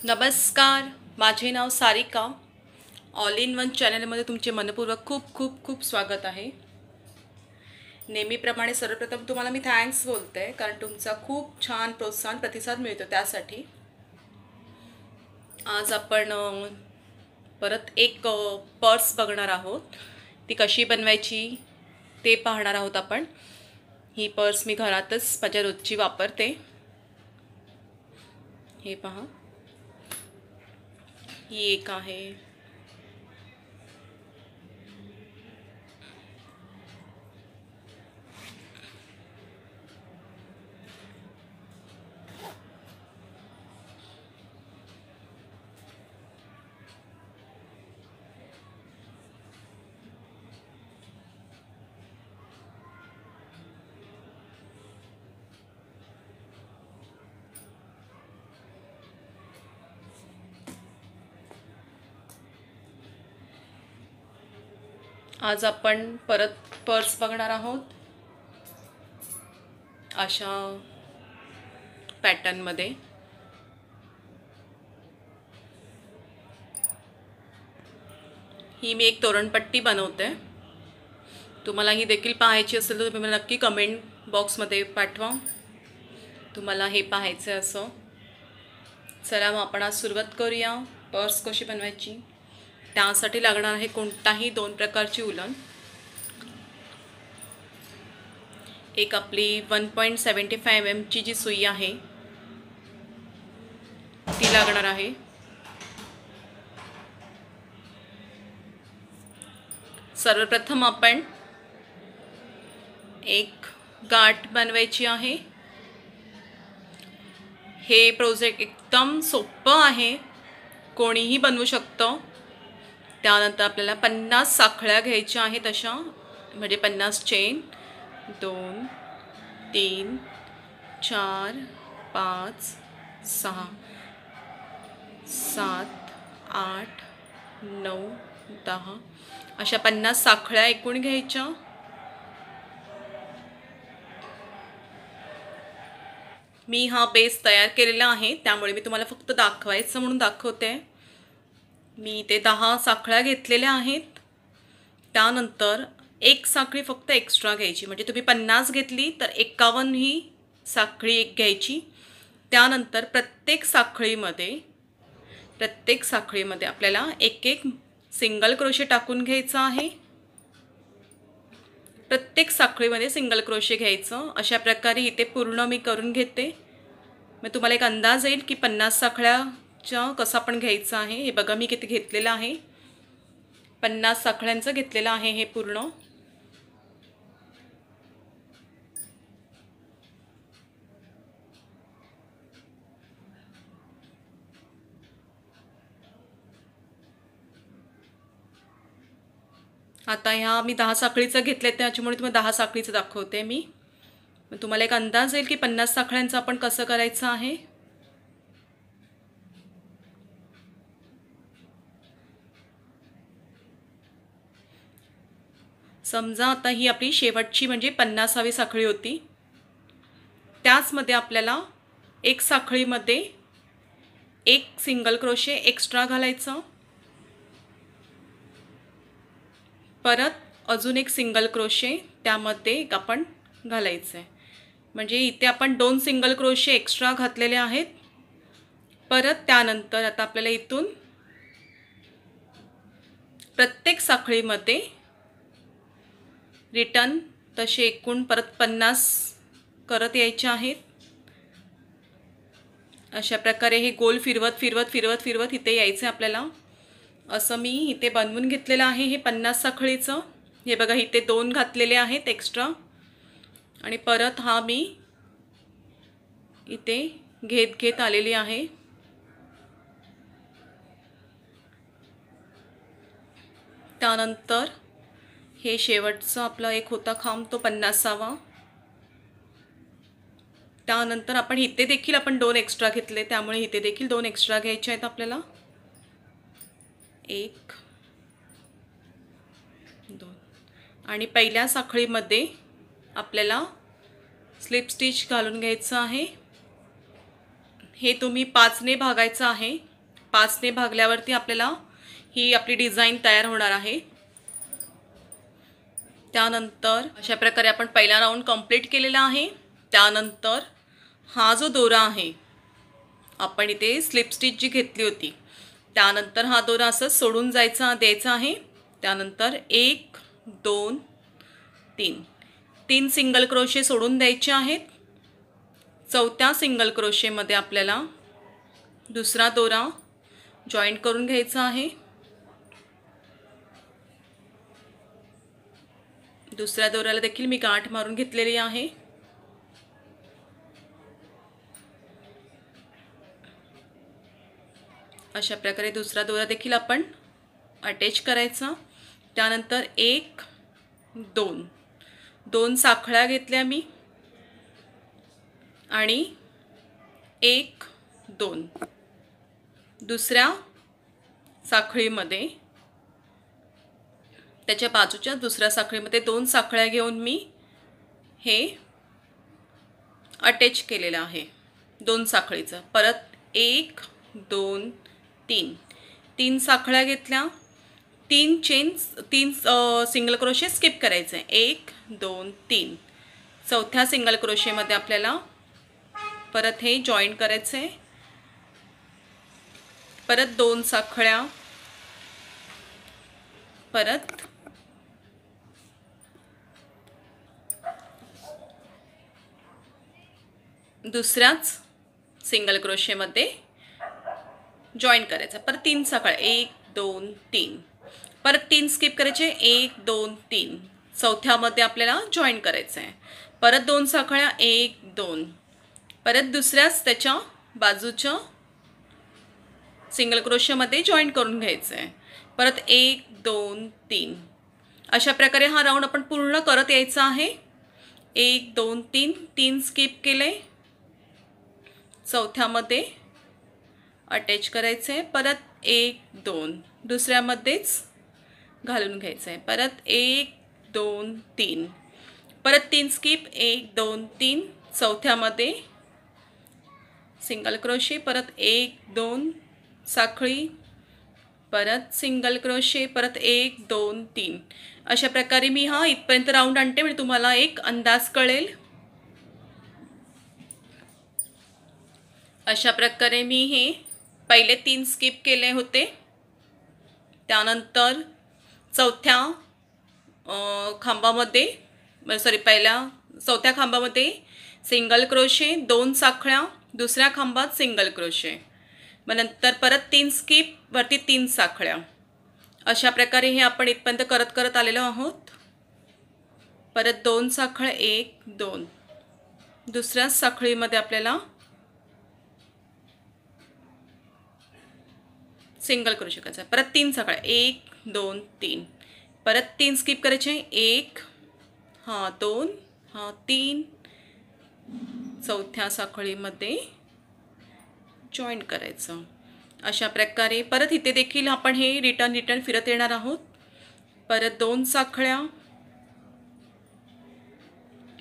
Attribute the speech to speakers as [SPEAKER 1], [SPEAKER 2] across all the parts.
[SPEAKER 1] नमस्कार, माझे नाव Sarika. All in one चॅनलमध्ये तुमचे मनपूर्वक खूप खूप खूप स्वागत आहे. नेहमीप्रमाणे सर्वप्रथम तुम्हाला मी थँक्स बोलते, कारण तुमचा खूप छान प्रोत्साहन प्रतिसाद मिळतो. त्यासाठी आज आपण परत एक पर्स बघणार आहोत. ती कशी बनवायची ते पाहणार आहोत आपण. ही पर्स मी घरातच माझ्या रोजची वापरते. हे पहा, ही एक आहे. आज आपण परत पर्स बघणार आहोत अशा पॅटर्नमध्ये. ही मी एक तोरणपट्टी बनवते. तुम्हाला ही देखील पाहायची असेल तर तुम्ही मला नक्की कमेंट बॉक्समध्ये पाठवा, तुम्हाला हे पाहायचं असं. चला मग आपण आज सुरुवात करूया पर्स कशी बनवायची. त्यासाठी लागणार आहे कोणताही 2 प्रकारची उलन. एक आपली 1.75 mm ची जी सुई आहे ती लागणार आहे. सर्वप्रथम आपण एक गाठ बनवायची आहे. हे प्रोजेक्ट एकदम सोपं आहे, कोणीही बनवू शकतं. त्यानंतर आपल्याला 50 साखळ्या घ्यायच्या आहेत अशा, म्हणजे 50 चेन. 2 3 4 5 6 7 8 9 10 अशा 50 साखळ्या एकूण घ्यायच्या. मी हा बेस तयार केलेला आहे, त्यामुळे मी तुम्हाला फक्त दाखवायचं म्हणून दाखवते. मी ते 10 साखळ्या घेतलेल्या आहेत. त्यानंतर एक साखळी फक्त एक्स्ट्रा घ्यायची, म्हणजे तुम्ही 50 घेतली तर 51 ही साखळी एक घ्यायची. त्यानंतर प्रत्येक साखळीमध्ये आपल्याला एक सिंगल क्रोशे टाकून घ्यायचा आहे. प्रत्येक साखळीमध्ये सिंगल क्रोशे घ्यायचं. अशा प्रकारे इथे पूर्ण मी करून घेते. मग तुम्हाला एक अंदाज येईल की 50 साखळ्याच्या कसं आपण घ्यायचं आहे. हे बघा, मी किती घेतलेलं आहे, 50 साखळ्यांचं घेतलेलं आहे हे पूर्ण. आता ह्या मी 10 साखळीचं घेतले, त्याच्यामुळे तुम्हाला 10 साखळीचं दाखवते मी. मग तुम्हाला एक अंदाज येईल की 50 साखळ्यांचं आपण कसं करायचं आहे. समजा आता ही आपली शेवटची म्हणजे 50वी साखळी होती. त्याचमध्ये आपल्याला एक साखळीमध्ये एक सिंगल क्रोशे एक्स्ट्रा घालायचं. परत अजून एक सिंगल क्रोशे त्यामध्ये आपण घालायचं आहे. म्हणजे इथे आपण 2 सिंगल क्रोशे एक्स्ट्रा घातलेले आहेत. परत त्यानंतर आता आपल्याला इथून प्रत्येक साखळीमध्ये रिटर्न तसे एकूण परत 50 करत यायचे आहेत. अशा प्रकारे हे गोल फिरवत इथे यायचं आपल्याला. असं मी इथे बनवून घेतलेलं आहे हे 50 साखळीचं. हे बघा, इथे 2 घातलेले आहेत एक्स्ट्रा, आणि परत हा मी इथे घेत आलेली आहे. त्यानंतर हे शेवटचं आपला एक होता खांब, तो 50वा. त्यानंतर आपण इथे देखील आपण 2 एक्स्ट्रा घेतले, त्यामुळे इथे देखील 2 एक्स्ट्रा घ्यायचे आहेत आपल्याला. 1 2 आणि पहिल्या साखळीमध्ये आपल्याला स्लिप स्टिच घालून घ्यायचं आहे. हे तुम्ही 5ने भागायचं आहे. 5ने भागल्यावरती आपल्याला ही आपली डिझाईन तयार होणार आहे। त्यानंतर अशा प्रकारे आपण पहिला राऊंड कंप्लीट केलेला आहे। त्यानंतर हा जो दोरा आहे आपण इथे स्लिप स्टिच जी घेतली होती त्यानंतर हा दोरा असं सोडून द्यायचा आहे। त्यानंतर 1 2 3 सिंगल क्रोशे सोडून द्यायचे आहेत। चौथ्या सिंगल क्रोशेमध्ये आपल्याला दुसरा दोरा जॉईंट करून घ्यायचा आहे। दुसऱ्या दोऱ्याला देखील मी गाठ मारून घेतलेली आहे। अशा प्रकारे दुसरा दोरा देखील आपण अटॅच करायचा। त्यानंतर 1 2 साखळ्या घेतल्या मी आणि 1 2 दुसऱ्या साखळीमध्ये त्याच्या बाजूच्या दुसऱ्या साखळीमध्ये 2 साखळ्या घेऊन मी हे अटॅच केलेलं आहे 2 साखळीचं। परत 1 2 3 साखळ्या घेतल्या, 3 सिंगल क्रोशे स्किप करायचे, 1 2 3 चौथ्या सिंगल क्रोशेमध्ये आपल्याला परत हे जॉईंट करायचे। परत 2 साखळ्या, परत दुसऱ्याच सिंगल क्रोशेमध्ये जॉईंट करायचं। परत 3 साखळ्या, 1 2 3 परत 3 स्किप करायचे, 1 2 3 चौथ्यामध्ये आपल्याला जॉईंट करायचं आहे। परत 2 साखळ्या, 1 2 परत दुसऱ्याच त्याच्या बाजूच्या सिंगल क्रोशेमध्ये जॉईंट करून घ्यायचं आहे। परत 1 2 3 अशा प्रकारे हा राऊंड आपण पूर्ण करत यायचा आहे। 1 2 3 स्किप केले, चौथ्यामध्ये अटॅच करायचे। परत 1 2 दुसऱ्यामध्येच घालून घ्यायचं आहे। परत 1 2 3 परत 3 स्किप, 1 2 3 चौथ्यामध्ये सिंगल क्रोशे, परत 1 2 साखळी, परत सिंगल क्रोशे, परत 1 2 3 अशा प्रकारे मी हा इथपर्यंत राऊंड आणते म्हणजे तुम्हाला एक अंदाज कळेल। अशा प्रकारे मी हे पहिले 3 स्किप केले होते। त्यानंतर चौथ्या खांबामध्ये सिंगल क्रोशे, 2 साखळ्या, दुसऱ्या खांबात सिंगल क्रोशे, मग नंतर परत 3 स्किप, वरती 3 साखळ्या। अशा प्रकारे हे आपण इथपर्यंत करत आलेलो आहोत। परत 2 साखळ्या, 1 2 दुसऱ्या साखळीमध्ये आपल्याला सिंगल क्रोशे करायचा। परत 3 साखळ्या, 1 2 3 परत 3 स्किप करायचे, 1 2 3 चौथ्या साखळीमध्ये जॉईंट करायचं। अशा प्रकारे परत इथे देखील आपण हे रिटर्न फिरत येणार आहोत। परत 2 साखळ्या,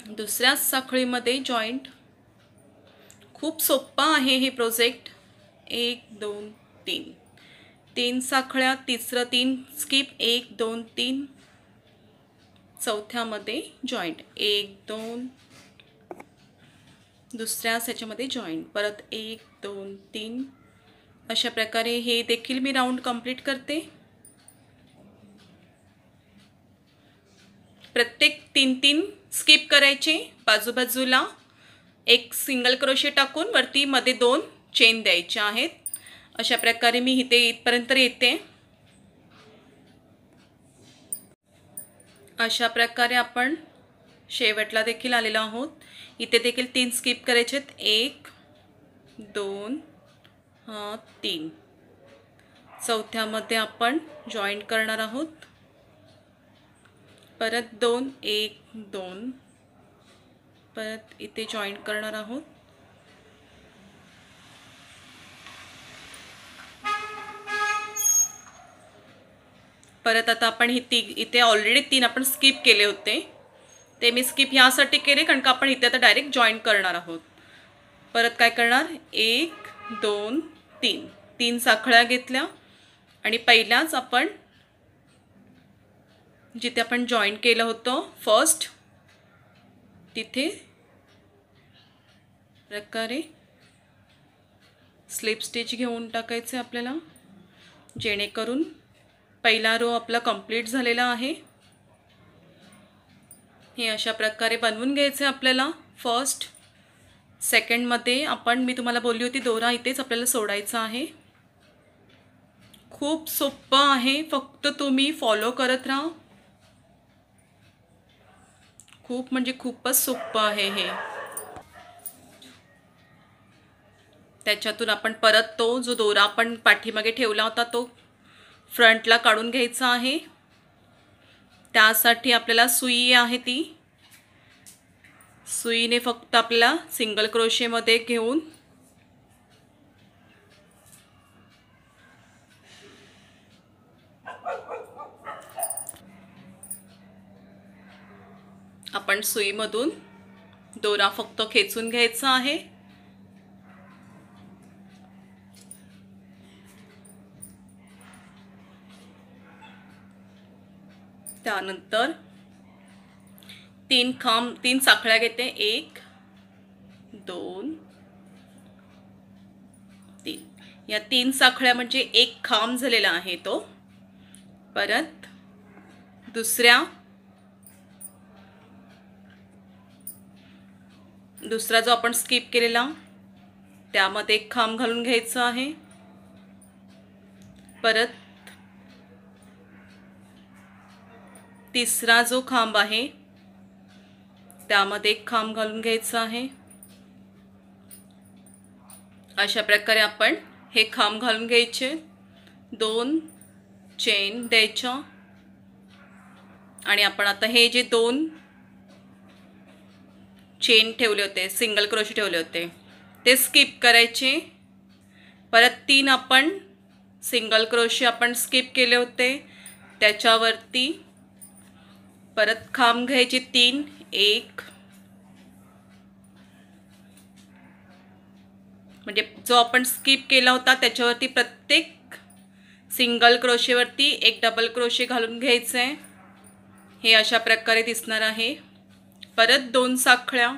[SPEAKER 1] दुसऱ्या साखळीमध्ये जॉईंट। खूप सोपा आहे हे प्रोजेक्ट। 1 2 3 साखळ्या, तिसरं 3 स्किप, 1 2 3 चौथ्यामध्ये जॉईंट, 1 2 दुसऱ्या ह्याच्यामध्ये जॉईंट, परत 1 2 3 अशा प्रकारे हे देखील मी राऊंड कंप्लीट करते। प्रत्येक 3 स्किप करायचे, बाजूबाजूला एक सिंगल क्रोशे टाकून वरती मध्ये 2 चेन द्यायच्या आहेत। अशा प्रकारे मी इथपर्यंत येते। अशा प्रकारे आपण शेवटला देखील आलेलो आहोत। इथे देखील 3 स्किप करायचे, 1 2 3 चौथ्यामध्ये आपण जॉईंट करणार आहोत। परत 2 1 2 परत इथे जॉईंट करणार आहोत। परत आता आपण इथे ऑलरेडी 3 आपण स्किप केले होते, ते मी स्किप यासाठी केले कारण का आपण इथे आता डायरेक्ट जॉईन करणार आहोत। परत काय करणार, 1 2 3 3 साखळ्या घेतल्या आणि पहिल्याच आपण जिथे आपण जॉईन केलं होतं फर्स्ट तिथे प्रकारे स्लिप स्टिच घेऊन टाकायचे आपल्याला, जेणेकरून पहिला रो आपला कंप्लीट झालेला आहे। हे अशा प्रकारे बनवून घ्यायचे आपल्याला। फर्स्ट सेकंड मध्ये मी तुम्हाला बोलली होती दोरा इथेच आपल्याला सोडायचा आहे। खूप सोपं आहे, फक्त तुम्ही फॉलो करत राहा। खूप म्हणजे खूपच सोपं आहे हे। त्याच्यातून आपण परत तो जो दोरा आपण पाठीमागे ठेवला होता तो फ्रंटला काढून घ्यायचा आहे। त्यासाठी आपल्याला सुई आहे ती सुईने फक्त आपल्याला सिंगल क्रोशे मध्ये घेऊन आपण सुईमधून दोरा फक्त खेचून घ्यायचा आहे। त्यानंतर 3 साखळ्या घेते, 1 2 3। या 3 साखळ्या म्हणजे एक खांब झालेला आहे तो। परत दुसरा जो आपण स्किप केलेला त्यामध्ये एक खांब घालून घ्यायचा आहे। परत तिसरा जो खांब आहे त्यामध्ये एक खांब घालून घ्यायचा आहे। अशा प्रकारे आपण हे खांब घालून घ्यायचे, 2 चेन द्यायच्या आणि आपण आता हे जे 2 चेन ठेवले होते, सिंगल क्रोशे ठेवले होते ते स्किप करायचे। परत 3 आपण सिंगल क्रोशे आपण स्किप केले होते त्याच्यावरती परत खांब घ्यायचे 3, 1 म्हणजे जो आपण स्किप केला होता त्याच्यावरती प्रत्येक सिंगल क्रोशेवरती एक डबल क्रोशे घालून घ्यायचे। हे अशा प्रकारे दिसणार आहे। परत 2 साखळ्या,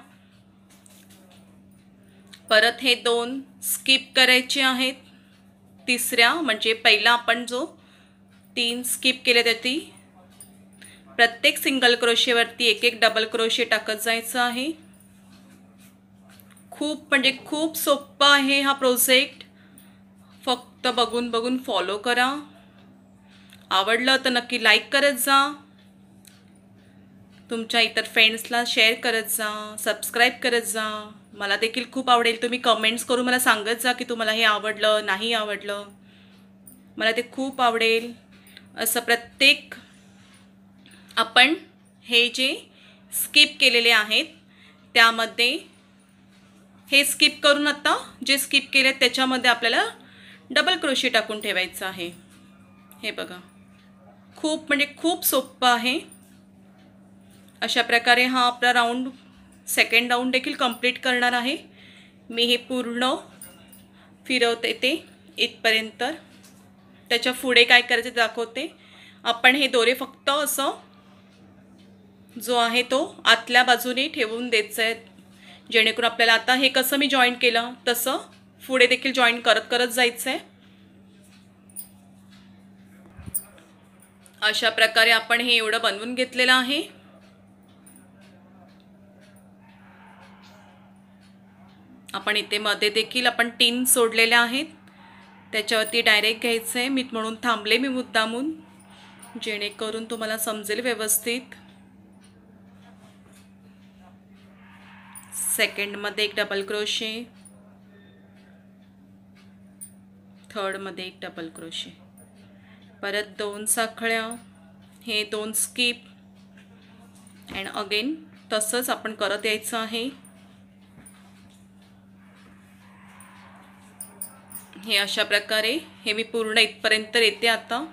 [SPEAKER 1] परत हे 2 स्किप करायचे आहेत। तिसऱ्या म्हणजे पहिला आपण जो 3 स्किप केले त्याची प्रत्येक सिंगल क्रोशेवरती एक डबल क्रोशे टाकत जायचं आहे। खूप म्हणजे खूप सोपा आहे हा प्रोजेक्ट, फक्त बघून बघून फॉलो करा। आवडलं तर नक्की लाईक करत जा, तुमच्या इतर फ्रेंड्सला शेअर करत जा, सबस्क्राईब करत जा। मला देखील खूप आवडेल तुम्ही कमेंट्स करून मला सांगत जा की तुम्हाला हे आवडलं नाही आवडलं, मला ते खूप आवडेल। असं प्रत्येक आपण हे जे स्किप केलेले आहेत त्यामध्ये हे स्किप करून आता जे स्किप केले त्याच्यामध्ये आपल्याला डबल क्रोशे टाकून ठेवायचं आहे। हे बघा, खूप म्हणजे खूप सोपं आहे। अशा प्रकारे हा आपला राऊंड सेकंड राऊंड देखील कंप्लीट करणार आहे। मी हे पूर्ण फिरवते ते इथपर्यंत, त्याच्या पुढे काय करायचे दाखवते। आपण हे दोरे फक्त असं जो आहे तो आतल्या बाजूने ठेवून द्यायचं आहे, जेणेकरून आपल्याला आता हे कसं मी जॉईन केलं तसं पुढे देखील जॉईन करत करत जायचं आहे। अशा प्रकारे आपण हे एवढं बनवून घेतलेलं आहे। आपण इथे मध्ये देखील आपण 3 सोडलेले आहेत, त्याच्यावरती डायरेक्ट घ्यायचं आहे। मी म्हणून थांबले मी मुद्दामून, जेणेकरून तुम्हाला समजेल व्यवस्थित। सेकंड मध्ये एक डबल क्रोशे, थर्ड मध्ये एक डबल क्रोशे, परत 2 साखळ्या, हे 2 स्किप अँड अगेन तसंच आपण करत यायचं आहे। हे अशा प्रकारे हे मी पूर्ण इथपर्यंत येते आता।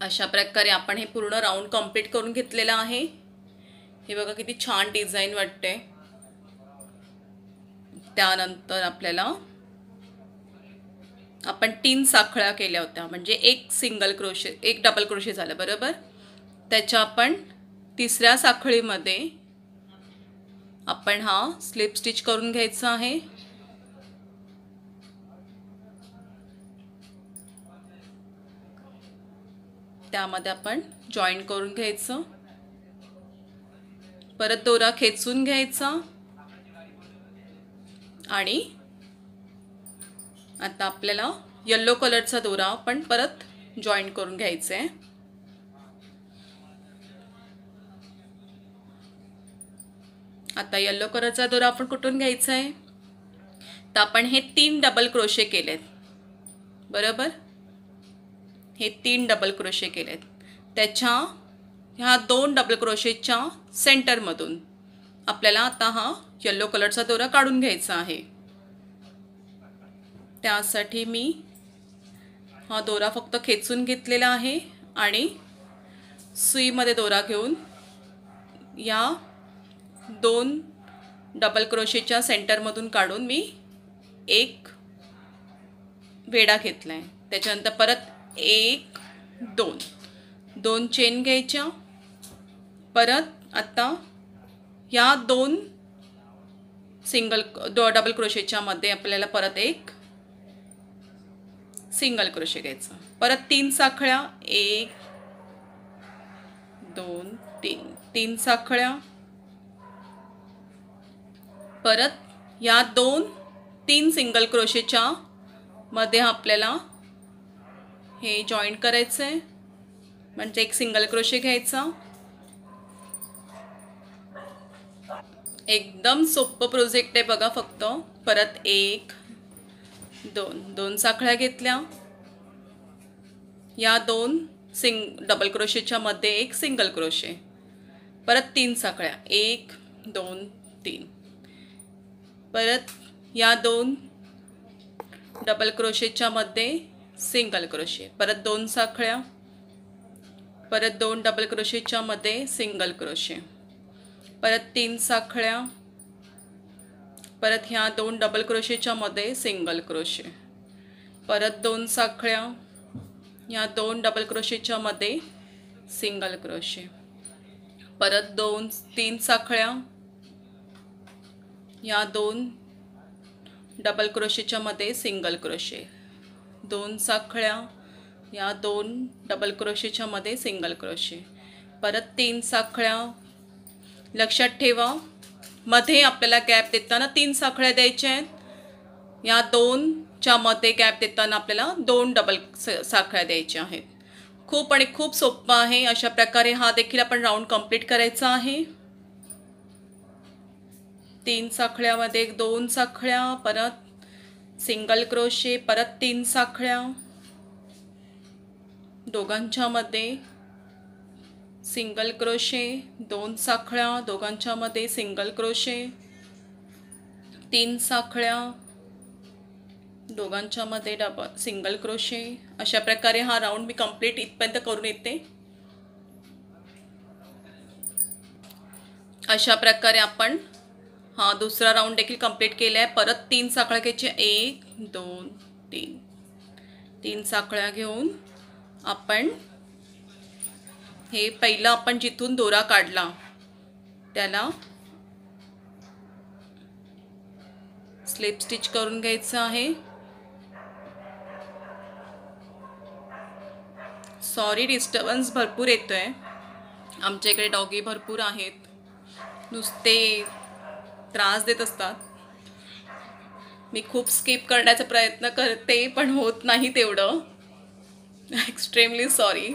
[SPEAKER 1] अशा प्रकारे आपण हे पूर्ण राऊंड कंप्लीट करून घेतलेला आहे। हे बघा किती छान डिझाईन वाटते. त्यानंतर आपल्याला आपण 3 साखळ्या केल्या होत्या, म्हणजे एक सिंगल क्रोशे, एक डबल क्रोशे झालं बरोबर. त्याच्या आपण तिसऱ्या साखळीमध्ये आपण हा स्लिप स्टिच करून घ्यायचा आहे. त्यामध्ये आपण जॉईन करून घ्यायचं. परत दोरा खेचून घ्यायचा आणि आता आपल्याला येलो कलरचा दोरा आपण परत जॉईन करून घ्यायचा आहे. आता येलो कलरचा दोरा आपण कुठून घ्यायचा आहे, तर आपण हे 3 डबल क्रोशे केलेत बरोबर. हे 3 डबल क्रोशे केलेत. त्याच्या ह्या 2 डबल क्रोशेच्या सेंटरमधून आपल्याला आता हा येलो कलरचा दोरा काढून घ्यायचा आहे. त्यासाठी मी हा दोरा फक्त खेचून घेतलेला आहे आणि सुईमध्ये दोरा घेऊन या 2 डबल क्रोशेच्या सेंटरमधून काढून मी एक वेढा घेतला आहे. त्याच्यानंतर परत 1 2 चेन घ्यायच्या. परत आता या 2 डबल क्रोशेच्या मध्ये आपल्याला परत एक सिंगल क्रोशे घ्यायचा. परत 3 साखळ्या, 1 2 3 साखळ्या. परत या 3 सिंगल क्रोशेच्या मध्ये आपल्याला हे जॉईन करायचं आहे, म्हणजे एक सिंगल क्रोशे घ्यायचा. एकदम सोपं प्रोजेक्ट आहे बघा. फक्त परत 1 2 साखळ्या घेतल्या. या 2 डबल क्रोशेच्या मध्ये एक सिंगल क्रोशे. परत 3 साखळ्या, 1 2 3. परत या 2 डबल क्रोशेच्या मध्ये सिंगल क्रोशे. परत 2 साखळ्या. परत 2 डबल क्रोशेच्या मध्ये सिंगल क्रोशे. परत 3 साखळ्या. परत ह्या 2 डबल क्रोशेच्या मध्ये सिंगल क्रोशे. परत 2 साखळ्या. ह्या 2 डबल क्रोशेच्या मध्ये सिंगल क्रोशे. परत 3 साखळ्या. या 2 डबल क्रोशेच्या मध्ये सिंगल क्रोशे. 2 साखळ्या. या 2 डबल क्रोशेच्या मध्ये सिंगल क्रोशे. परत 3 साखळ्या. लक्षात ठेवा, मध्ये आपल्याला गॅप देताना 3 साखळ्या द्यायच्या आहेत. या 2च्या मध्ये गॅप देताना आपल्याला 2 डबल साखळ्या द्यायच्या आहेत. खूप आणि खूप सोपं आहे. अशा प्रकारे हा देखील आपण राऊंड कंप्लीट करायचा आहे. 3 साखळ्यामध्ये 2 साखळ्या. परत सिंगल क्रोशे. परत 3 साखळ्या. दोघांच्या मध्ये सिंगल क्रोशे. 2 साखळ्या. दोघांच्या मध्ये सिंगल क्रोशे. 3 साखळ्या. दोघांच्या मध्ये डबल सिंगल क्रोशे. अशा प्रकारे हा राऊंड मी कंप्लीट इथपर्यंत करून येते. अशा प्रकारे आपण हा दुसरा राऊंड देखील कंप्लीट केला आहे. परत 3 साखळ्या घ्यायच्या. 1 2 3. 3 साखळ्या घेऊन आपण हे पहिलं आपण जिथून दोरा काढला त्याला स्लिप स्टिच करून घ्यायचं आहे. सॉरी, डिस्टर्बन्स भरपूर येतोय. आमच्या इकडे डॉगी भरपूर आहेत, नुसते त्रास देत असतात. मी खूप स्किप करण्याचा प्रयत्न करते पण होत नाही तेवढं. Extremely sorry.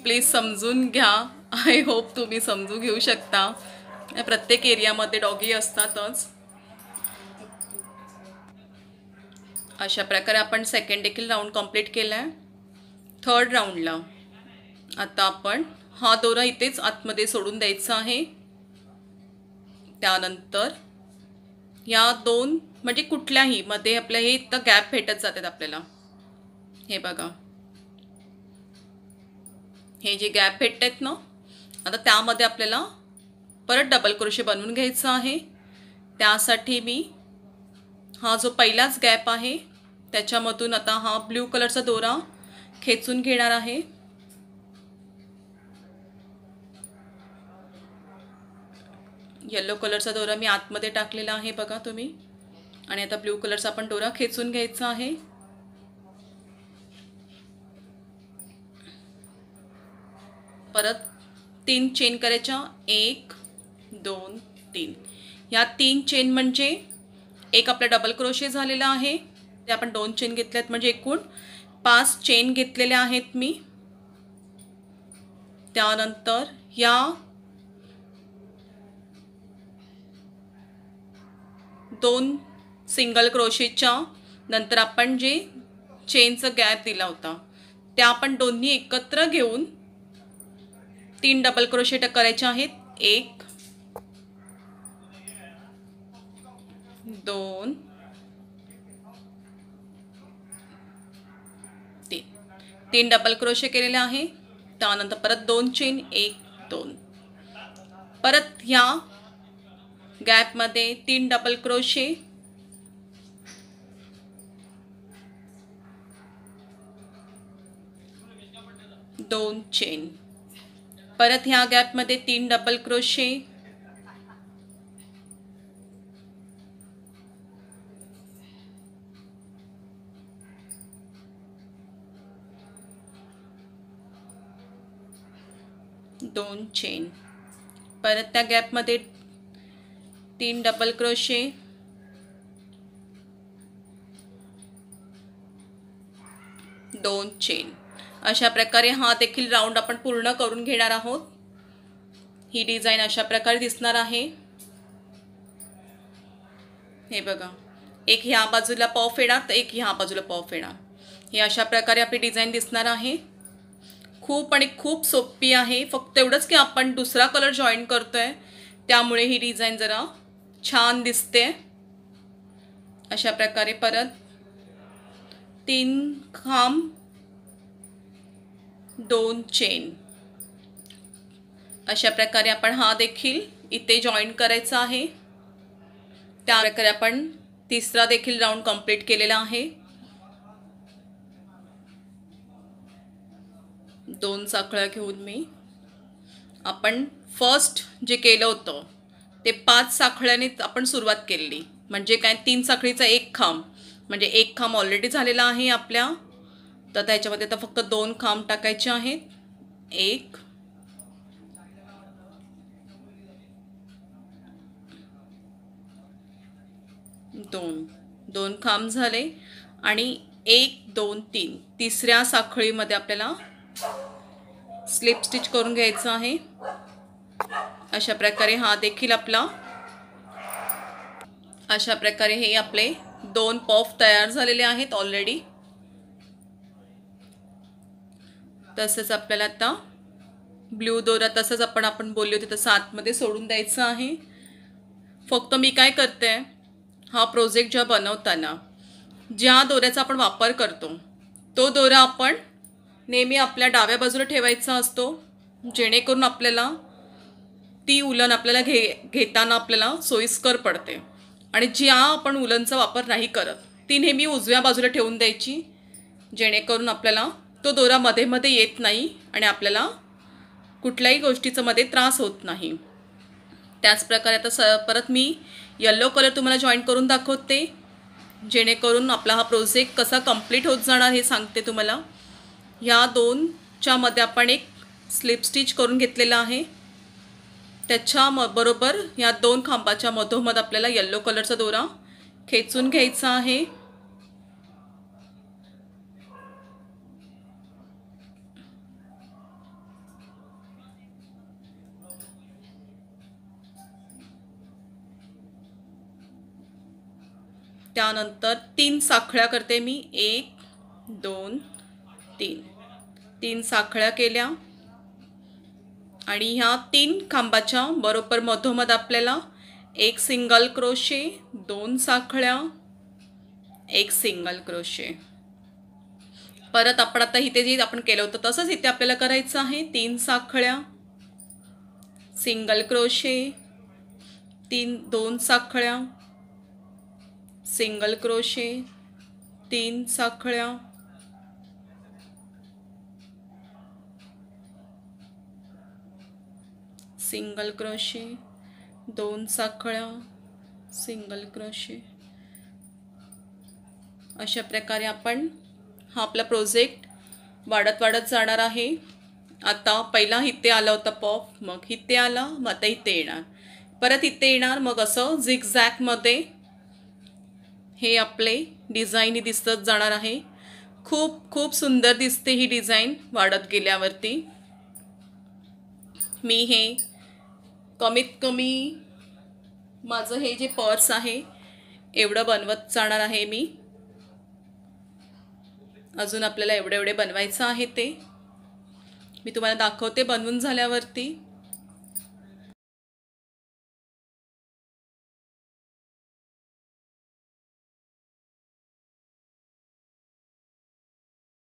[SPEAKER 1] प्लीज समजून घ्या. आय होप तुम्ही समजून घेऊ शकता. प्रत्येक एरियामध्ये डॉगी असतातच. अशा प्रकारे आपण सेकंड देखील राऊंड कंप्लीट केला आहे. थर्ड राऊंडला आता आपण हा दोरा इथेच आतमध्ये सोडून द्यायचा आहे. त्यानंतर या 2 म्हणजे कुठल्याही मध्ये आपल्या हे इथं गॅप भेटत जातात आपल्याला. हे बघा, हे जे गॅप भेटतात ना, आता त्यामध्ये आपल्याला परत डबल क्रोशे बनवून घ्यायचं आहे. त्यासाठी मी हा जो पहिलाच गॅप आहे त्याच्यामधून आता हा ब्ल्यू कलरचा दोरा खेचून घेणार आहे. येलो कलरचा दोरा मी आतमध्ये टाकलेला आहे बघा तुम्ही. आणि आता ब्ल्यू कलरचा आपण दोरा खेचून घ्यायचा आहे. परत 3 चेन करायच्या, 1 2 3. या 3 चेन म्हणजे एक आपला डबल क्रोशे झालेला आहे. ते आपण 2 चेन घेतल्यात म्हणजे एकूण 5 चेन घेतलेल्या आहेत मी. त्यानंतर या 2 सिंगल क्रोशेच्या नंतर आपण जे चेनचा गॅप दिला होता त्या आपण दोन्ही एकत्र घेऊन 3 डबल क्रोशे करायचे आहेत. 1 2 3. 3 डबल क्रोशे केलेले आहे. त्यानंतर परत 2 चेन, 1 2. परत ह्या गॅपमध्ये 3 डबल क्रोशे, 2 चेन. परत ह्या गॅपमध्ये 3 डबल क्रोशे, 2 चेन. परत त्या गॅपमध्ये 3 डबल क्रोशे, 2 चेन. अशा प्रकारे हा देखील राऊंड आपण पूर्ण करून घेणार आहोत. ही डिझाइन अशा प्रकारे दिसणार आहे. हे बघा, एक ह्या बाजूला पॉफ येणार तर एक ह्या बाजूला पॉफ येणार. हे अशा प्रकारे आपली डिझाइन दिसणार आहे. खूप आणि खूप सोपी आहे. फक्त एवढंच की आपण दुसरा कलर जॉईन करतोय त्यामुळे ही डिझाइन जरा छान दिसते. अशा प्रकारे परत 3 खांब, 2 चेन. अशा प्रकारे आपण हा देखील इथे जॉईन करायचा आहे. त्या प्रकारे आपण तिसरा देखील राऊंड कंप्लीट केलेला आहे. 2 साखळ्या घेऊन आपण फर्स्ट जे केलं होतं ते 5 साखळ्यांनी आपण सुरुवात केली. म्हणजे काय, 3 साखळीचा 1 खांब म्हणजे 1 खांब ऑलरेडी झालेला आहे आपल्या. तर त्याच्यामध्ये आता फक्त 2 खांब टाकायचे आहेत. 1 2 खांब झाले. आणि 1 2 3 तिसऱ्या साखळीमध्ये आपल्याला स्लिप स्टिच करून घ्यायचं आहे. अशा प्रकारे हा देखील आपला, अशा प्रकारे हे आपले 2 पॉफ तयार झालेले आहेत ऑलरेडी. तसंच आपल्याला आता ब्ल्यू दोरा तसंच आपण बोलले होते तसं आतमध्ये सोडून द्यायचं आहे. फक्त मी काय करते, हा प्रोजेक्ट जेव्हा बनवताना ज्या दोऱ्याचा आपण वापर करतो तो दोरा आपण नेहमी आपल्या डाव्या बाजूला ठेवायचा असतो, जेणेकरून आपल्याला ती उलन आपल्याला घेताना आपल्याला सोयीस्कर पडते. आणि ज्या आपण उलनचा वापर नाही करत ती नेहमी उजव्या बाजूला ठेवून द्यायची, जेणेकरून आपल्याला तो दोरा मध्ये मध्ये येत नाही आणि आपल्याला कुठल्याही गोष्टीचा मध्ये त्रास होत नाही. त्याचप्रकारे आता परत मी येलो कलर तुम्हाला जॉईन करून दाखवते, जेणेकरून आपला हा प्रोजेक्ट कसा कंप्लीट होत जाणार हे सांगते तुम्हाला. ह्या 2च्या मध्ये आपण एक स्लिप स्टिच करून घेतलेला आहे. त्याच्या बरोबर या 2 खांबाच्या मधोमध आपल्याला येलो कलरचा दोरा खेचून घ्यायचा आहे. त्यानंतर 3 साखळ्या करते मी. 1 2 3. 3 साखळ्या केल्या आणि ह्या 3 खांबाच्या बरोबर मधोमध आपल्याला 1 सिंगल क्रोशे, 2 साखळ्या, 1 सिंगल क्रोशे. परत आपण आता इथे जे आपण केलं होतं तसंच इथे आपल्याला करायचं आहे. 3 साखळ्या, सिंगल क्रोशे, 2 साखळ्या, सिंगल क्रोशे, 3 साखळ्या, सिंगल क्रोशे, 2 साखळ्या, सिंगल क्रोशे. अशा प्रकारे आपण हा आपला प्रोजेक्ट वाढत जाणार आहे. आता पहिला इथे आला होता पॉप, मग इथे आला, मग आता इथे येणार, परत इथे येणार, मग असं झिगझॅगमध्ये हे आपले डिझाईन दिसत जाणार आहे. खूप सुंदर दिसते ही डिझाईन वाढत गेल्यावरती. मी हे कमीत कमी माझं हे जे पर्स आहे एवढं बनवत जाणार आहे मी. अजून आपल्याला एवढे बनवायचं आहे ते मी तुम्हाला दाखवते बनवून झाल्यावरती.